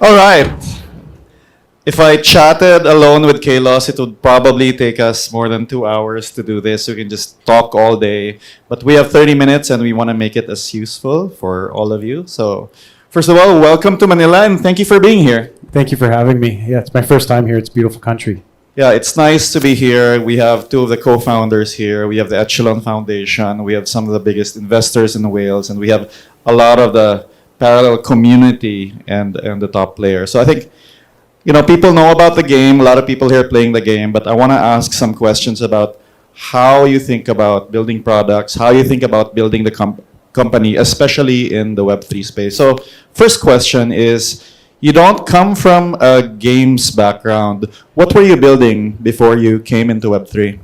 All right. If I chatted alone with Kalos, it would probably take us more than 2 hours to do this. We can just talk all day. But we have 30 minutes and we want to make it as useful for all of you. So, first of all, welcome to Manila and thank you for being here. Thank you for having me. Yeah, it's my first time here. It's a beautiful country. Yeah, it's nice to be here. We have two of the co-founders here. We have the Echelon Foundation. We have some of the biggest investors in Wales, and we have a lot of the Parallel community and the top players. So I think, people know about the game. A lot of people here playing the game, but I want to ask some questions about how you think about building products, how you think about building the company, especially in the Web3 space. So first question is, you don't come from a games background. What were you building before you came into Web3?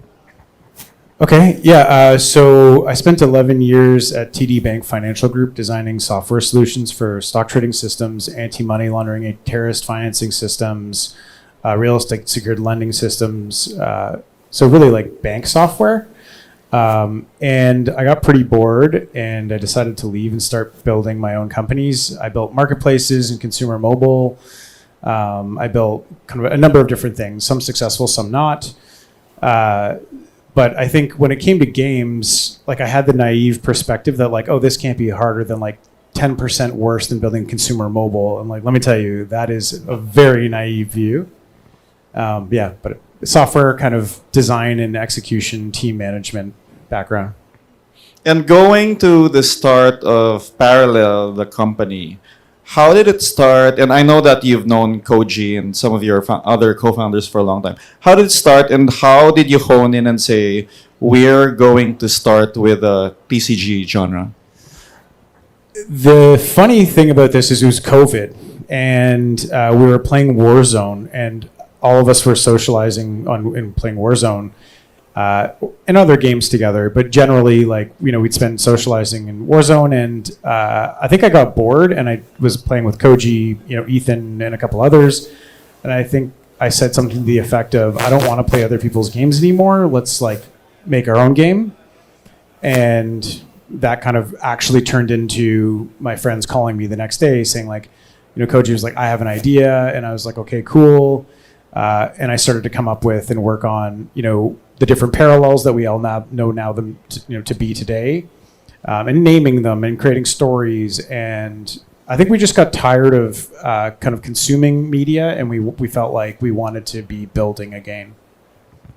Okay, yeah. So I spent 11 years at TD Bank Financial Group designing software solutions for stock trading systems, anti-money laundering, terrorist financing systems, real estate secured lending systems. So really like bank software. And I got pretty bored and I decided to leave and start building my own companies. I built marketplaces and consumer mobile. I built kind of a number of different things, some successful, some not. But I think when it came to games, like I had the naive perspective that like, oh, this can't be harder than like 10% worse than building consumer mobile. And like, let me tell you, that is a very naive view. But software kind of design and execution, team management background. And going to the start of Parallel, the company, how did it start? And I know that you've known Koji and some of your other co-founders for a long time. How did it start and how did you hone in and say, we're going to start with a TCG genre? The funny thing about this is it was COVID and we were playing Warzone and all of us were socializing and playing Warzone and other games together. But generally, we'd spend socializing in Warzone. And I think I got bored and I was playing with Koji, Ethan and a couple others. And I think I said something to the effect of, I don't want to play other people's games anymore. Let's make our own game. And that kind of actually turned into my friends calling me the next day saying Koji was like, I have an idea. And I was like, okay, cool. And I started to come up with and work on, the different parallels that we all know now them to be today, and naming them and creating stories. And I think we just got tired of kind of consuming media, and we felt like we wanted to be building a game.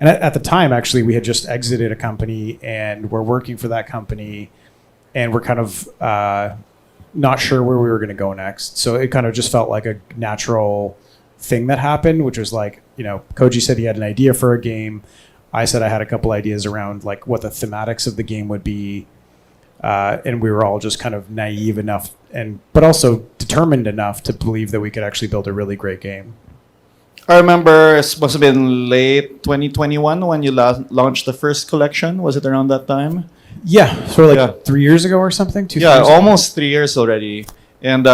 And at the time, actually, we had just exited a company, and we're working for that company, and we're kind of not sure where we were going to go next. So it kind of just felt like a natural thing that happened, which was Koji said he had an idea for a game. I said I had a couple ideas around what the thematics of the game would be. And we were all just kind of naive enough but also determined enough to believe that we could actually build a really great game. I remember it must have been late 2021 when you launched the first collection. Was it around that time? Yeah, sort of 3 years ago or something. Almost 3 years already. And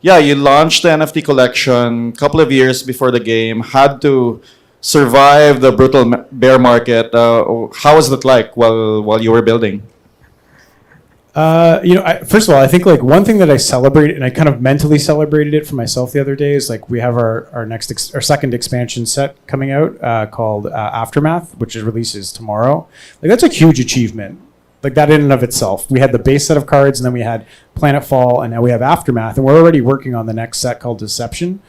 you launched the NFT collection a couple of years before the game, had to survive the brutal bear market. How was that like while you were building? First of all, I think one thing that I celebrated, and I kind of mentally celebrated it for myself the other day, is we have our second expansion set coming out called Aftermath, which releases tomorrow. That's a huge achievement. That in and of itself. We had the base set of cards, and then we had Planetfall, and now we have Aftermath, and we're already working on the next set called Deception.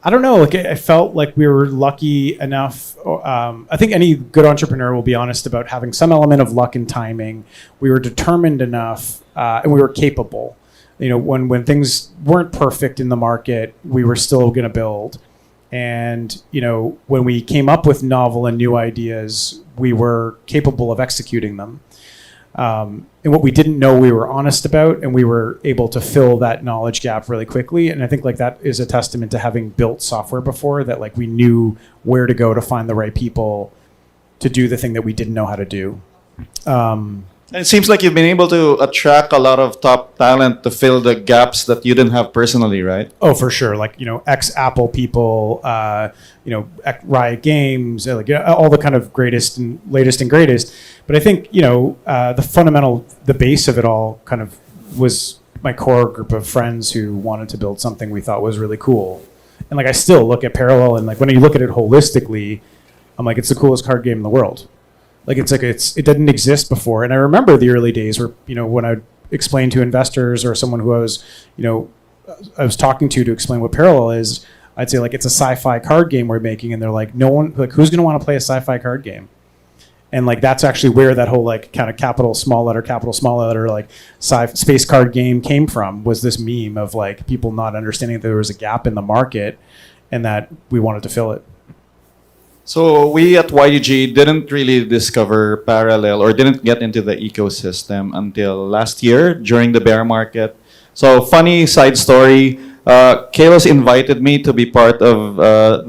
I don't know. I felt like we were lucky enough. I think any good entrepreneur will be honest about having some element of luck and timing. We were determined enough, and we were capable. When things weren't perfect in the market, we were still going to build. And when we came up with novel and new ideas, we were capable of executing them. And what we didn't know, we were honest about, and we were able to fill that knowledge gap really quickly. And I think that is a testament to having built software before, that we knew where to go to find the right people to do the thing that we didn't know how to do. And it seems like you've been able to attract a lot of top talent to fill the gaps that you didn't have personally, right? Oh, for sure. Ex-Apple people, Riot Games, all the kind of greatest and latest and greatest. But I think, the base of it all kind of was my core group of friends who wanted to build something we thought was really cool. And like I still look at Parallel, and like when you look at it holistically, I'm like, it's the coolest card game in the world. Like it didn't exist before. And I remember the early days where, when I would explain to investors or someone who I was talking to explain what Parallel is, I'd say like it's a sci-fi card game we're making, and they're like, no one, like, who's going to want to play a sci-fi card game? And like that's actually where that whole like kind of capital small letter like space card game came from, was this meme of like people not understanding that there was a gap in the market and that we wanted to fill it. So we at YDG didn't really discover Parallel or didn't get into the ecosystem until last year during the bear market. So funny side story, Kalos invited me to be part of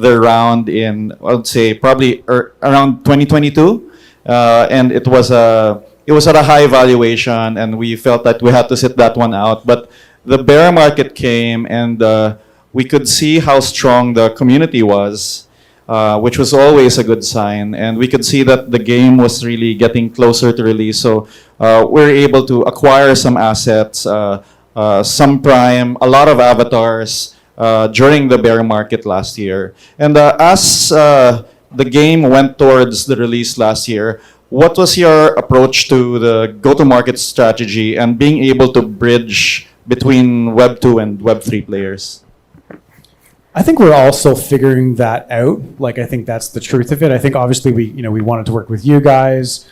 the round in, I would say, probably around 2022. And it was at a high valuation, and we felt that we had to sit that one out. But the bear market came, and we could see how strong the community was, which was always a good sign. And we could see that the game was really getting closer to release. So we're able to acquire some assets, some Prime, a lot of avatars during the bear market last year. And as the game went towards the release last year, what was your approach to the go-to-market strategy and being able to bridge between Web 2 and Web 3 players? I think we're all still figuring that out. Like, I think that's the truth of it. I think obviously we wanted to work with you guys.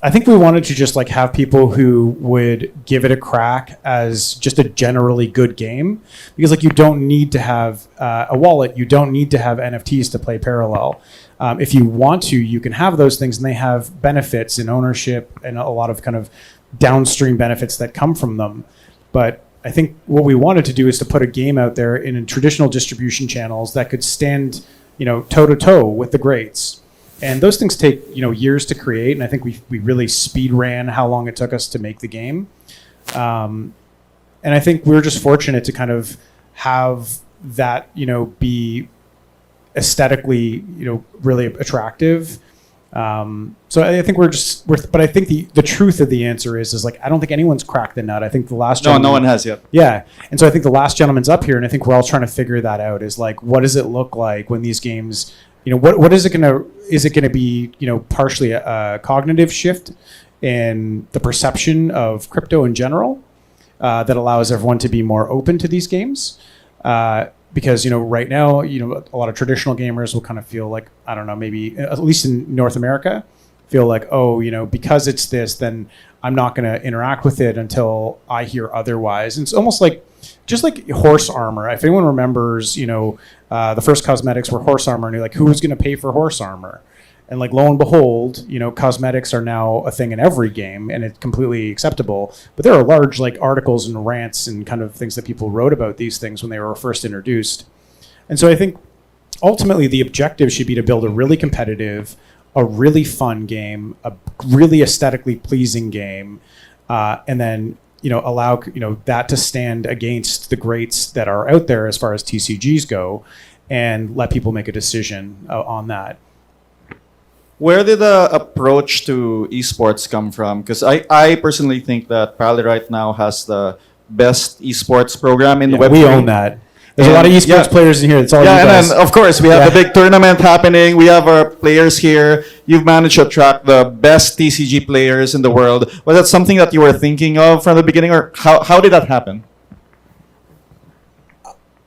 I think we wanted to just like have people who would give it a crack as just a generally good game, because like you don't need to have a wallet, you don't need to have NFTs to play Parallel. If you want to, you can have those things, and they have benefits in ownership and a lot of kind of downstream benefits that come from them. But I think what we wanted to do is to put a game out there in traditional distribution channels that could stand, toe to toe with the greats. And those things take, years to create. And I think we really speed ran how long it took us to make the game. And I think we were just fortunate to kind of have that, be aesthetically, really attractive. So I think but I think the truth of the answer is like, I don't think anyone's cracked the nut. I think the last gentleman. No one has yet. Yeah. And so I think the last gentleman's up here, and I think we're all trying to figure that out, is like, what does it look like when these games, what is it going to be, partially a cognitive shift in the perception of crypto in general, that allows everyone to be more open to these games. Because, right now, a lot of traditional gamers will kind of feel like, I don't know, maybe at least in North America, feel like, because it's this, then I'm not going to interact with it until I hear otherwise. And it's almost like, just like horse armor. If anyone remembers, the first cosmetics were horse armor, and you're like, who's going to pay for horse armor? And like, lo and behold, cosmetics are now a thing in every game, and it's completely acceptable. But there are large like articles and rants and kind of things that people wrote about these things when they were first introduced. And so I think ultimately the objective should be to build a really competitive, a really fun game, a really aesthetically pleasing game, and then allow that to stand against the greats that are out there as far as TCGs go, and let people make a decision on that. Where did the approach to esports come from? Because I personally think that Parallel right now has the best esports program in the Web3. We own that. There's a lot of esports players in here. That's all you guys. And then of course we have the big tournament happening. We have our players here. You've managed to attract the best TCG players in the world. Was that something that you were thinking of from the beginning, or how did that happen?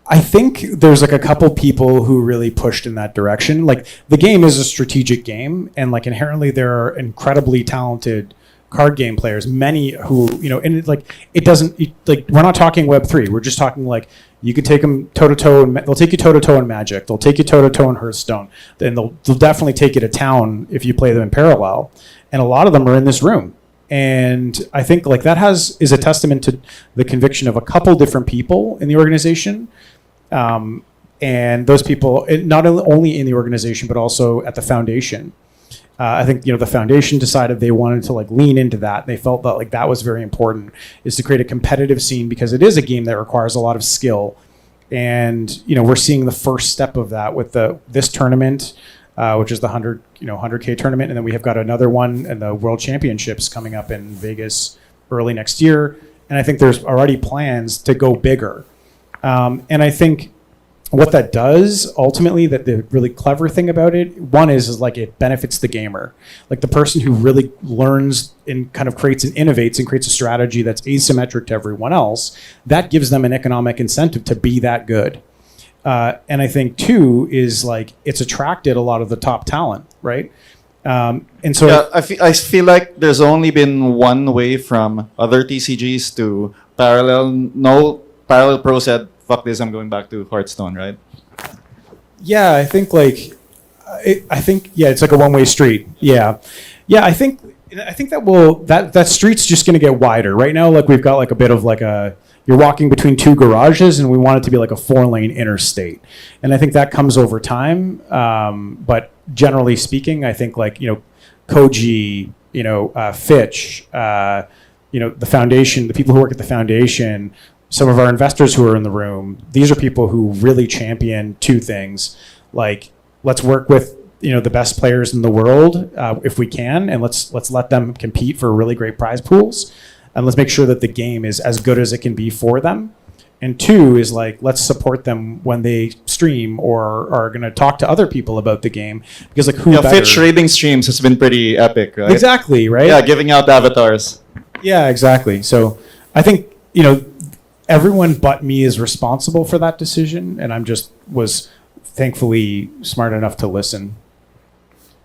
I think there's like a couple people who really pushed in that direction. Like, the game is a strategic game, and like inherently there are incredibly talented card game players, many who, and it doesn't, like, we're not talking Web3. We're just talking like, you could take them toe to toe, and they'll take you toe to toe in Magic. They'll take you toe to toe in Hearthstone. Then they'll definitely take you to town if you play them in Parallel. And a lot of them are in this room. And I think like that is a testament to the conviction of a couple different people in the organization. And those people, not only in the organization, but also at the foundation. I think, the foundation decided they wanted to like lean into that. They felt that like that was very important, is to create a competitive scene, because it is a game that requires a lot of skill. And, we're seeing the first step of that with this tournament, which is the 100K tournament. And then we have got another one in the World Championships coming up in Vegas early next year. and I think there's already plans to go bigger. And I think what that does ultimately, that the really clever thing about it, one is like it benefits the gamer, like the person who really learns and kind of creates and innovates and creates a strategy that's asymmetric to everyone else. That gives them an economic incentive to be that good. And I think two is like it's attracted a lot of the top talent, right? And so Yeah, I feel like there's only been one way from other TCGs to Parallel. No, Parallel Pro said, fuck this, I'm going back to Hearthstone, right? yeah, I think like it's like a one-way street. Yeah, I think that street's just going to get wider. Right now, like we've got like a bit of like you're walking between two garages, and we want it to be like a 4-lane interstate. And I think that comes over time. But generally speaking, I think like, Koji, Fitch, the foundation, the people who work at the foundation, some of our investors who are in the room, these are people who really champion two things. Like, let's work with, the best players in the world if we can, and let's let them compete for really great prize pools. And let's make sure that the game is as good as it can be for them. And two is like, let's support them when they stream or are going to talk to other people about the game. Because like, who better? Fitch raiding streams has been pretty epic, right? Exactly, right? Yeah, giving out avatars. Yeah, exactly. So I think, everyone but me is responsible for that decision. And I'm just was thankfully smart enough to listen.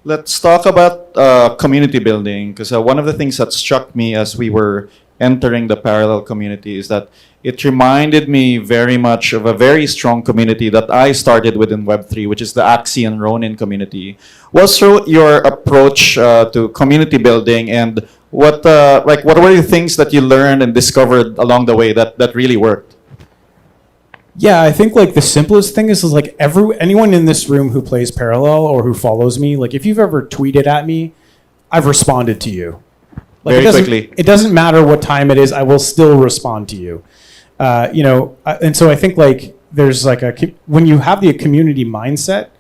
Let's talk about community building, because one of the things that struck me as we were entering the Parallel community is that it reminded me very much of a very strong community that I started with in Web3, which is the Axie and Ronin community. What's your approach to community building, and what were the things that you learned and discovered along the way that really worked? Yeah, I think like the simplest thing is like anyone in this room who plays Parallel or who follows me, like if you've ever tweeted at me, I've responded to you. Like Very quickly. It doesn't matter what time it is, I will still respond to you. And so I think like there's like when you have the community mindset,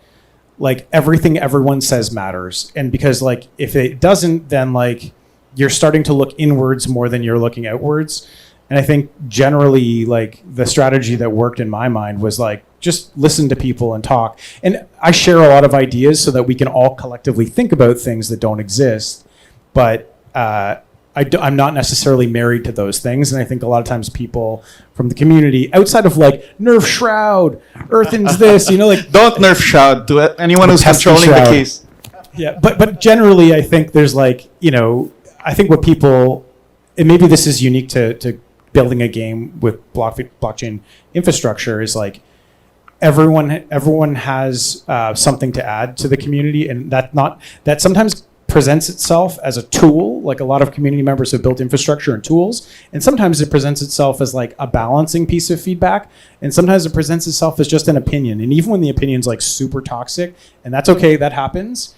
like everything everyone says matters. And because like if it doesn't, then like you're starting to look inwards more than you're looking outwards. And I think generally, like the strategy that worked in my mind was like just listen to people and talk. And I share a lot of ideas so that we can all collectively think about things that don't exist. But I'm not necessarily married to those things. And I think a lot of times people from the community, outside of like Nerf Shroud, Earthen's this, like don't Nerf Shroud to anyone who's controlling the keys. Yeah, but generally, I think there's like I think what people, and maybe this is unique to building a game with blockchain infrastructure, is like everyone has something to add to the community, and that sometimes presents itself as a tool. Like a lot of community members have built infrastructure and tools, and sometimes it presents itself as like a balancing piece of feedback, and sometimes it presents itself as just an opinion. And even when the opinion's like super toxic, and that's okay, that happens,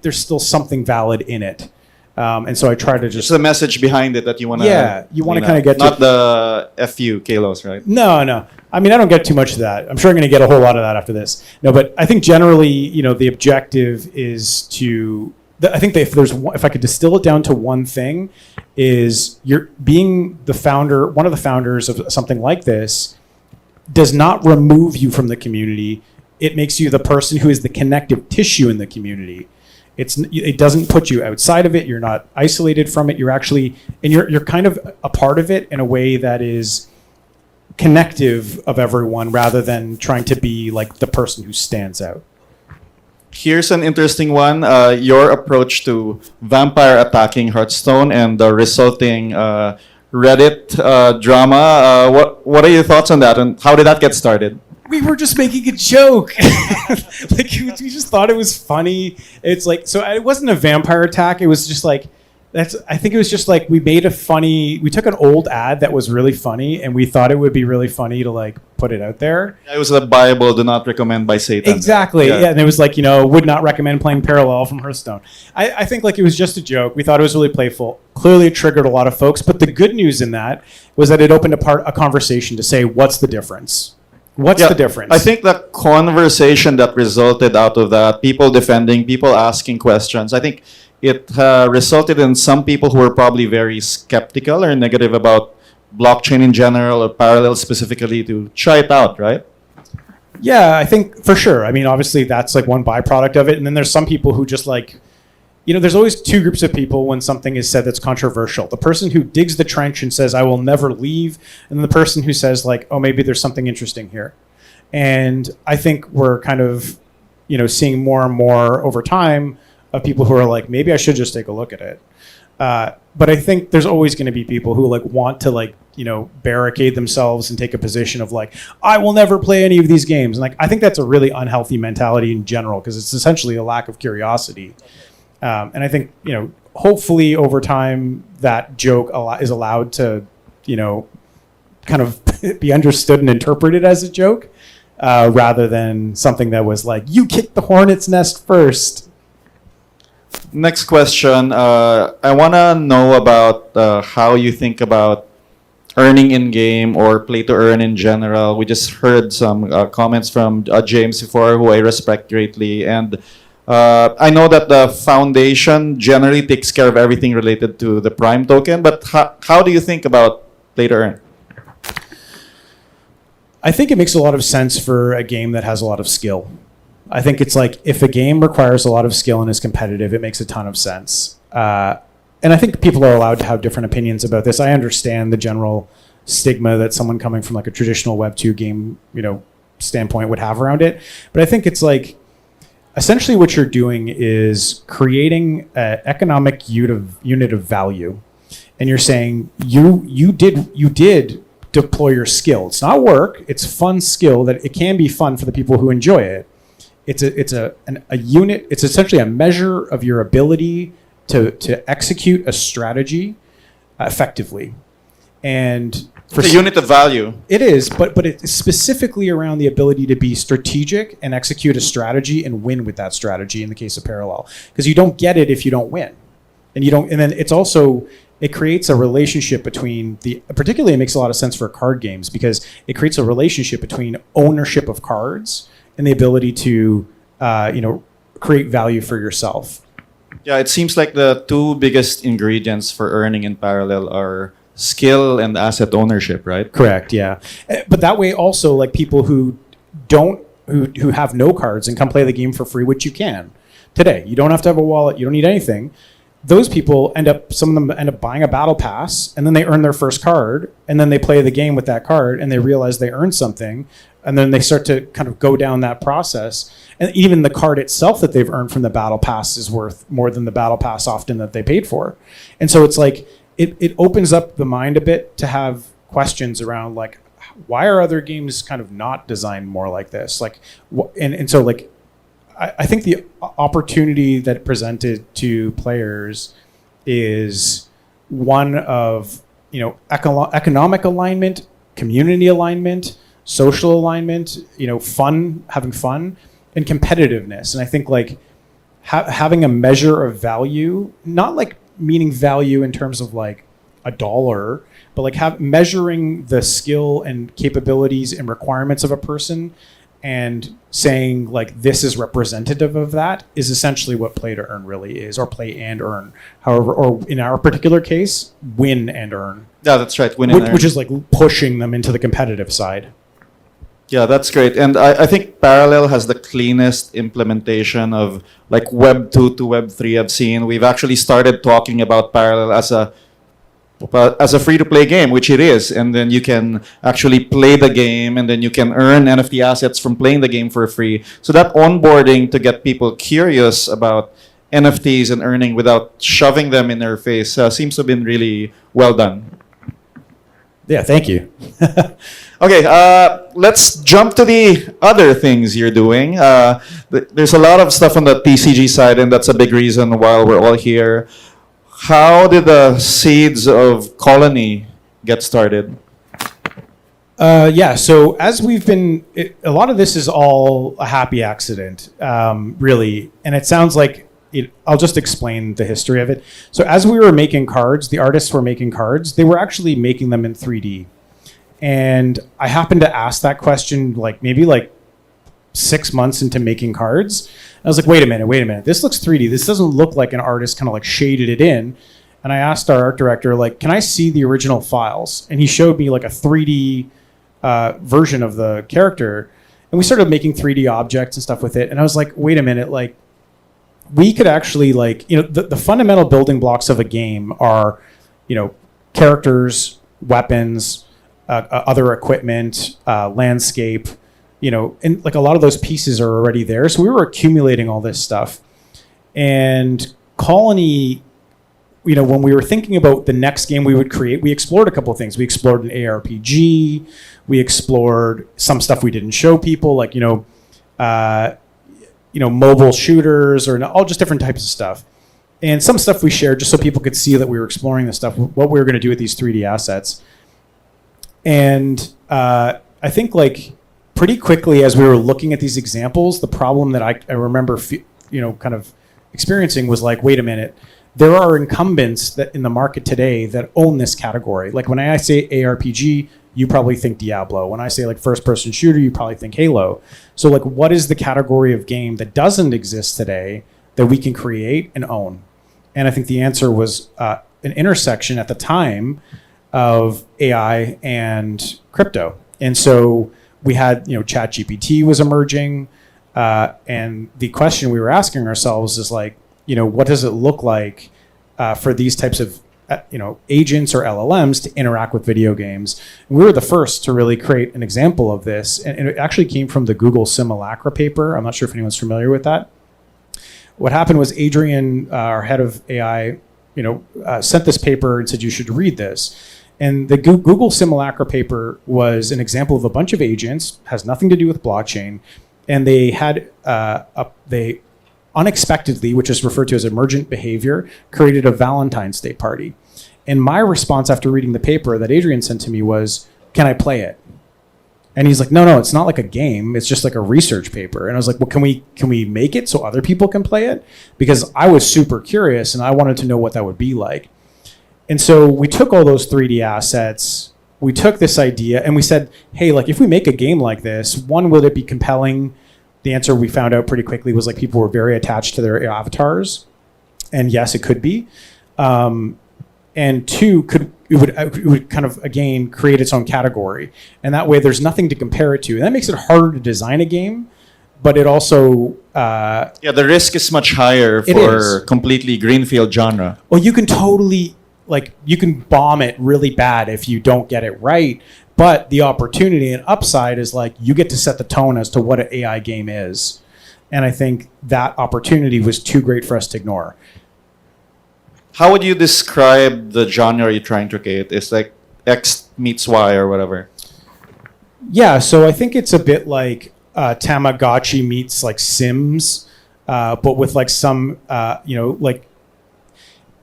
there's still something valid in it. And so I try to just... There's a message behind it that you want to... Yeah, you want to kind of get not the FU, Kalos, right? No. I mean, I don't get too much of that. I'm sure I'm going to get a whole lot of that after this. No, but I think generally, the objective is to... I think that if I could distill it down to one thing, is you're being the founder, one of the founders of something like this, does not remove you from the community. It makes you the person who is the connective tissue in the community. It doesn't put you outside of it. You're not isolated from it. You're actually, and you're kind of a part of it in a way that is connective of everyone, rather than trying to be like the person who stands out. Here's an interesting one. Your approach to vampire attacking Hearthstone and the resulting Reddit drama. What are your thoughts on that, and how did that get started? We were just making a joke. Like we just thought it was funny. It's like, so it wasn't a vampire attack. It was just like, I think it was just like we took an old ad that was really funny, and we thought it would be really funny to like put it out there. It was the Bible, do not recommend by Satan. Exactly. Yeah. And it was like, would not recommend playing Parallel from Hearthstone. I think like it was just a joke. We thought it was really playful. Clearly it triggered a lot of folks, but the good news in that was that it opened a conversation to say, what's the difference? What's the difference? I think the conversation that resulted out of that, people defending, people asking questions, I think it resulted in some people who were probably very skeptical or negative about blockchain in general or Parallel specifically to try it out, right? Yeah, I think for sure. I mean, obviously that's like one byproduct of it. And then there's some people who just like, there's always two groups of people when something is said that's controversial. The person who digs the trench and says, I will never leave. And then the person who says like, oh, maybe there's something interesting here. And I think we're kind of, seeing more and more over time of people who are like, maybe I should just take a look at it. But I think there's always going to be people who like want to like, barricade themselves and take a position of like, I will never play any of these games. And like, I think that's a really unhealthy mentality in general, because it's essentially a lack of curiosity. And I think, hopefully over time that joke is allowed to, kind of be understood and interpreted as a joke, rather than something that was like, you kicked the hornet's nest first. Next question. I want to know about how you think about earning in-game or play-to-earn in general. We just heard some comments from James before, who I respect greatly. And I know that the foundation generally takes care of everything related to the Prime token, but how do you think about play-to-earn? I think it makes a lot of sense for a game that has a lot of skill. I think it's like, if a game requires a lot of skill and is competitive, it makes a ton of sense. And I think people are allowed to have different opinions about this. I understand the general stigma that someone coming from like a traditional Web 2 game, standpoint would have around it. But I think it's like, essentially what you're doing is creating an economic unit of value. And you're saying you did deploy your skill. It's not work, it's fun skill that it can be fun for the people who enjoy it. It's a unit, it's essentially a measure of your ability to execute a strategy effectively. And for the unit of value. It is, but it's specifically around the ability to be strategic and execute a strategy and win with that strategy in the case of Parallel. Because you don't get it if you don't win. And then it's also, it creates a relationship between particularly it makes a lot of sense for card games, because it creates a relationship between ownership of cards and the ability to, create value for yourself. Yeah, it seems like the two biggest ingredients for earning in Parallel are skill and asset ownership, right? Correct, yeah. But that way also, like people who have no cards and come play the game for free, which you can today. You don't have to have a wallet, you don't need anything. Those people some of them end up buying a battle pass, and then they earn their first card, and then they play the game with that card, and they realize they earned something, and then they start to kind of go down that process. And even the card itself that they've earned from the battle pass is worth more than the battle pass often that they paid for. And so it's like, it opens up the mind a bit to have questions around like, why are other games kind of not designed more like this? Like, and so like, I think the opportunity that it presented to players is one of, economic alignment, community alignment, social alignment, having fun, and competitiveness. And I think like having a measure of value, not like meaning value in terms of like $1, but like measuring the skill and capabilities and requirements of a person, and saying like this is representative of that, is essentially what play to earn really is, or play and earn. However, or in our particular case, win and earn. Yeah, that's right. Win and earn. Which is like pushing them into the competitive side. Yeah, that's great. And I think Parallel has the cleanest implementation of like Web 2 to Web 3 I've seen. We've actually started talking about Parallel as a free-to-play game, which it is. And then you can actually play the game, and then you can earn NFT assets from playing the game for free. So that onboarding to get people curious about NFTs and earning without shoving them in their face seems to have been really well done. Yeah, thank you. Okay, let's jump to the other things you're doing. There's a lot of stuff on the TCG side, and that's a big reason why we're all here. How did the seeds of Colony get started? So as we've been, a lot of this is all a happy accident, really. And it sounds like, I'll just explain the history of it. So as we were making cards, the artists were making cards, they were actually making them in 3D. And I happened to ask that question maybe 6 months into making cards. I was like, wait a minute, this looks 3D. This doesn't look like an artist kind of like shaded it in. and I asked our art director, like, can I see the original files? And he showed me like a 3D version of the character, and we started making 3D objects and stuff with it. And I was like, wait a minute, like, we could actually, like, the fundamental building blocks of a game are, characters, weapons, other equipment, landscape, and like a lot of those pieces are already there. So we were accumulating all this stuff. And Colony, when we were thinking about the next game we would create, we explored a couple of things. We explored an ARPG. We explored some stuff we didn't show people, like, mobile shooters or all just different types of stuff. And some stuff we shared just so people could see that we were exploring this stuff, what we were going to do with these 3D assets. And I think, like, pretty quickly as we were looking at these examples, the problem that I remember, kind of experiencing was like, wait a minute, there are incumbents that in the market today that own this category. Like, when I say ARPG, you probably think Diablo. When I say like first-person shooter, you probably think Halo. So, like, what is the category of game that doesn't exist today that we can create and own? And I think the answer was an intersection at the time of AI and crypto. And so we had, ChatGPT was emerging, and the question we were asking ourselves is like, what does it look like for these types of agents or LLMs to interact with video games? And we were the first to really create an example of this, and it actually came from the Google Simulacra paper. I'm not sure if anyone's familiar with that. What happened was Adrian, our head of AI, sent this paper and said you should read this. And the Google Simulacra paper was an example of a bunch of agents, has nothing to do with blockchain, and they had they unexpectedly, which is referred to as emergent behavior, created a Valentine's Day party. And my response after reading the paper that Adrian sent to me was, can I play it? And he's like, no, it's not like a game. It's just like a research paper. And I was like, well, can we make it so other people can play it? Because I was super curious and I wanted to know what that would be like. And so we took all those 3D assets, we took this idea and we said, hey, like, if we make a game like this, one, will it be compelling? The answer we found out pretty quickly was like people were very attached to their avatars. And yes, it could be. And two, it would kind of, again, create its own category. And that way there's nothing to compare it to. And that makes it harder to design a game, but it also... the risk is much higher for completely greenfield genre. Well, you can totally, you can bomb it really bad if you don't get it right. But the opportunity and upside is like, you get to set the tone as to what an AI game is. And I think that opportunity was too great for us to ignore. How would you describe the genre you're trying to create? It's like X meets Y or whatever. Yeah, so I think it's a bit like Tamagotchi meets like Sims, but with like some,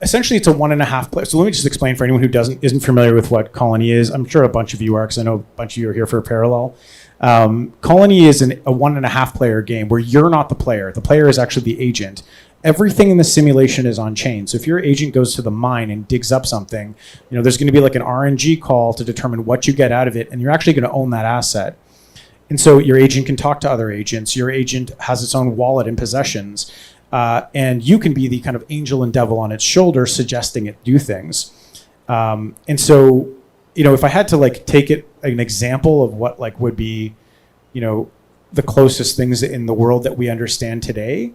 essentially it's a 1.5 player. So let me just explain for anyone who isn't familiar with what Colony is. I'm sure a bunch of you are, because I know a bunch of you are here for Parallel. Colony is a 1.5 player game where you're not the player. The player is actually the agent. Everything in the simulation is on chain. So if your agent goes to the mine and digs up something, there's going to be like an RNG call to determine what you get out of it, and you're actually going to own that asset. And so your agent can talk to other agents. Your agent has its own wallet and possessions. And you can be the kind of angel and devil on its shoulder suggesting it do things. And so, if I had to like take an example of what like would be, the closest things in the world that we understand today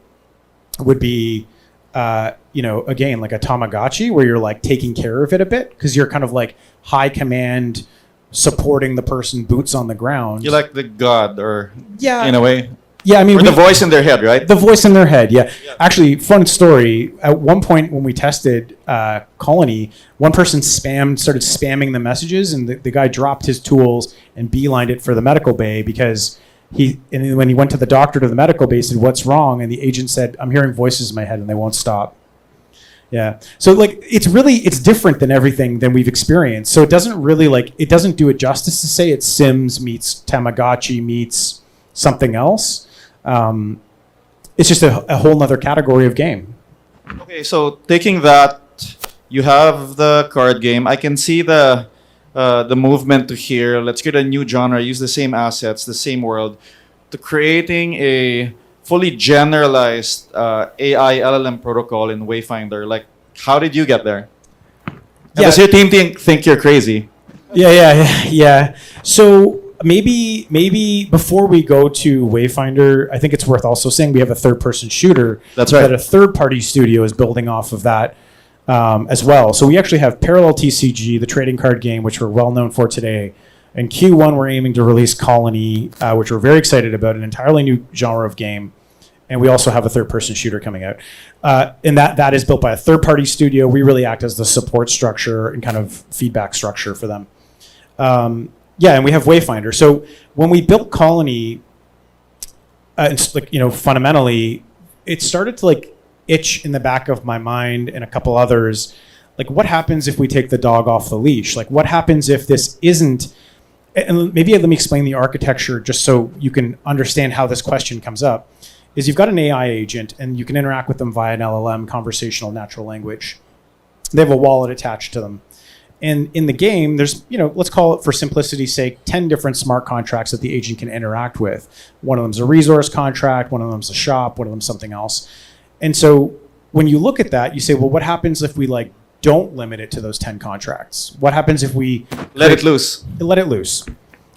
would be, again, like a Tamagotchi where you're like taking care of it a bit because you're kind of like high command supporting the person boots on the ground. You're like the god or in a way. Yeah, I mean, or the voice in their head, right? The voice in their head, yeah. Actually, fun story. At one point when we tested Colony, one person started spamming the messages, and the guy dropped his tools and beelined it for the medical bay because when he went to the doctor to the medical bay, he said, "What's wrong?" And the agent said, "I'm hearing voices in my head and they won't stop." Yeah. So like it's different than everything than we've experienced. So it doesn't really it doesn't do it justice to say it's Sims meets Tamagotchi meets something else. It's just a whole nother category of game. Okay, so taking that, you have the card game. I can see the movement to here. Let's create a new genre, use the same assets, the same world, to creating a fully generalized AI LLM protocol in Wayfinder. Like, how did you get there? Does your team think you're crazy? Yeah. So maybe before we go to Wayfinder, I think it's worth also saying we have a third-person shooter. That's right. That a third-party studio is building off of that as well. So we actually have Parallel TCG, the trading card game, which we're well known for today. In Q1, we're aiming to release Colony, which we're very excited about, an entirely new genre of game. And we also have a third-person shooter coming out. And that is built by a third-party studio. We really act as the support structure and kind of feedback structure for them. And we have Wayfinder. So when we built Colony, it's like, fundamentally, it started to like itch in the back of my mind and a couple others. Like, what happens if we take the dog off the leash? Like, what happens if this isn't? And maybe let me explain the architecture just so you can understand how this question comes up. Is you've got an AI agent and you can interact with them via an LLM, conversational natural language. They have a wallet attached to them. And in the game, there's, let's call it for simplicity's sake, 10 different smart contracts that the agent can interact with. One of them's a resource contract, one of them's a shop, one of them's something else. And so when you look at that, you say, well, what happens if we don't limit it to those 10 contracts? What happens if we let it loose? Let it loose.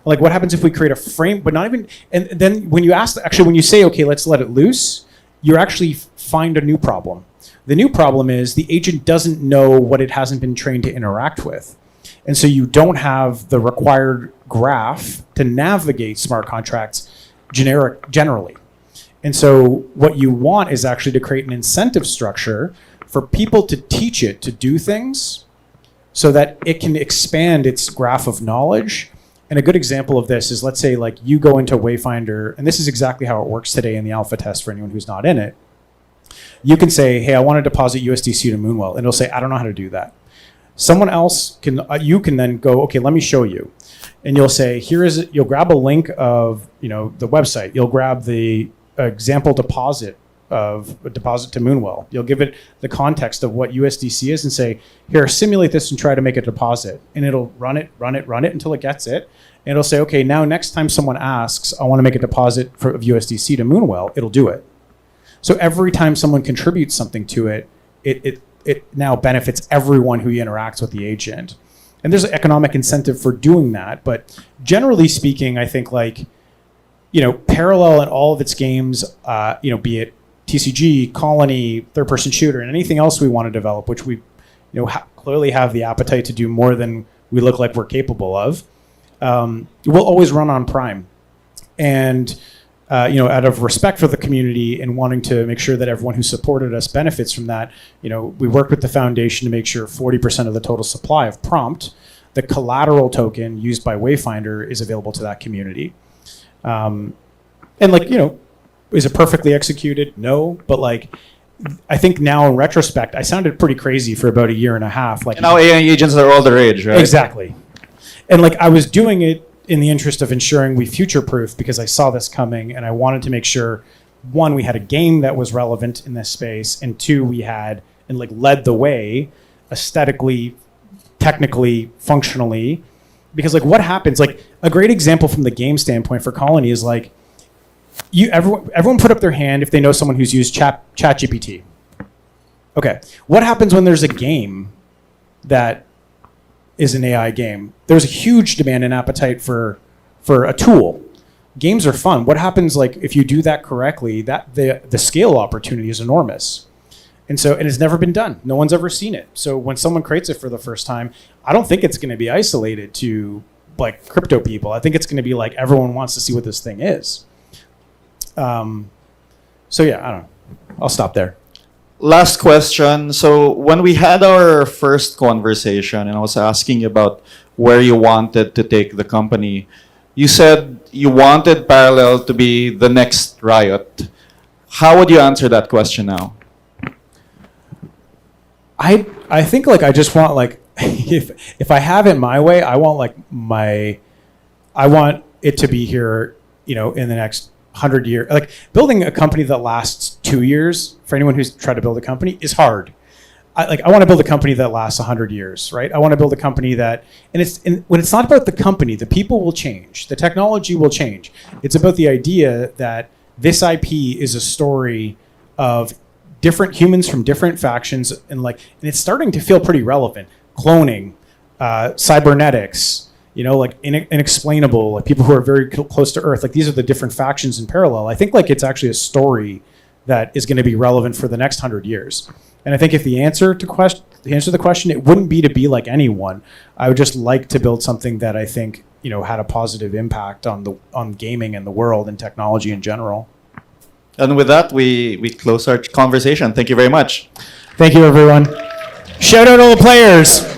Like, what happens if we create a frame, but not even, and then when you say, okay, let's let it loose, you actually find a new problem. The new problem is the agent doesn't know what it hasn't been trained to interact with. And so you don't have the required graph to navigate smart contracts generally. And so what you want is actually to create an incentive structure for people to teach it to do things so that it can expand its graph of knowledge. And a good example of this is, let's say you go into Wayfinder, and this is exactly how it works today in the alpha test for anyone who's not in it. You can say, hey, I want to deposit USDC to Moonwell. And it'll say, I don't know how to do that. Someone else you can then go, okay, let me show you. And you'll say, you'll grab a link of, the website. You'll grab the example deposit of a deposit to Moonwell. You'll give it the context of what USDC is and say, here, simulate this and try to make a deposit. And it'll run it until it gets it. And it'll say, okay, now next time someone asks, I want to make a deposit of USDC to Moonwell, it'll do it. So every time someone contributes something to it, it now benefits everyone who interacts with the agent. And there's an economic incentive for doing that. But generally speaking, I think Parallel and all of its games, be it TCG, Colony, third-person shooter, and anything else we want to develop, which we clearly have the appetite to do more than we look like we're capable of, we'll always run on Prime. And out of respect for the community and wanting to make sure that everyone who supported us benefits from that, we worked with the foundation to make sure 40% of the total supply of Prompt, the collateral token used by Wayfinder, is available to that community. Is it perfectly executed? No, but I think now in retrospect, I sounded pretty crazy for about a year and a half. And now AI agents are all the rage, right? Exactly. And I was doing it in the interest of ensuring we future-proof because I saw this coming and I wanted to make sure, one, we had a game that was relevant in this space, and two, we had and led the way aesthetically, technically, functionally. Because what happens, a great example from the game standpoint for Colony is everyone put up their hand if they know someone who's used ChatGPT. Okay, what happens when there's a game that is an AI game? There's a huge demand and appetite for a tool. Games are fun. What happens if you do that correctly? That the scale opportunity is enormous. And it's never been done. No one's ever seen it. So when someone creates it for the first time, I don't think it's going to be isolated to crypto people. I think it's going to be everyone wants to see what this thing is. I don't know. I'll stop there. Last question. So when we had our first conversation and I was asking you about where you wanted to take the company, you said you wanted Parallel to be the next Riot. How would you answer that question now? I think I just want if I have it my way, I want I want it to be here, in the next 100 years. Building a company that lasts 2 years for anyone who's tried to build a company is hard. I want to build a company that lasts 100 years, right? I want to build a company that, when it's not about the company, the people will change, the technology will change. It's about the idea that this IP is a story of different humans from different factions, and it's starting to feel pretty relevant. cloning, cybernetics, like inexplainable, like people who are very close to Earth. Like these are the different factions in Parallel. I think like it's actually a story that is going to be relevant for the next 100 years. And I think if the answer to the question, it wouldn't be to be like anyone. I would just like to build something that I think had a positive impact on gaming and the world and technology in general. And with that, we close our conversation. Thank you very much. Thank you, everyone. Shout out all the players.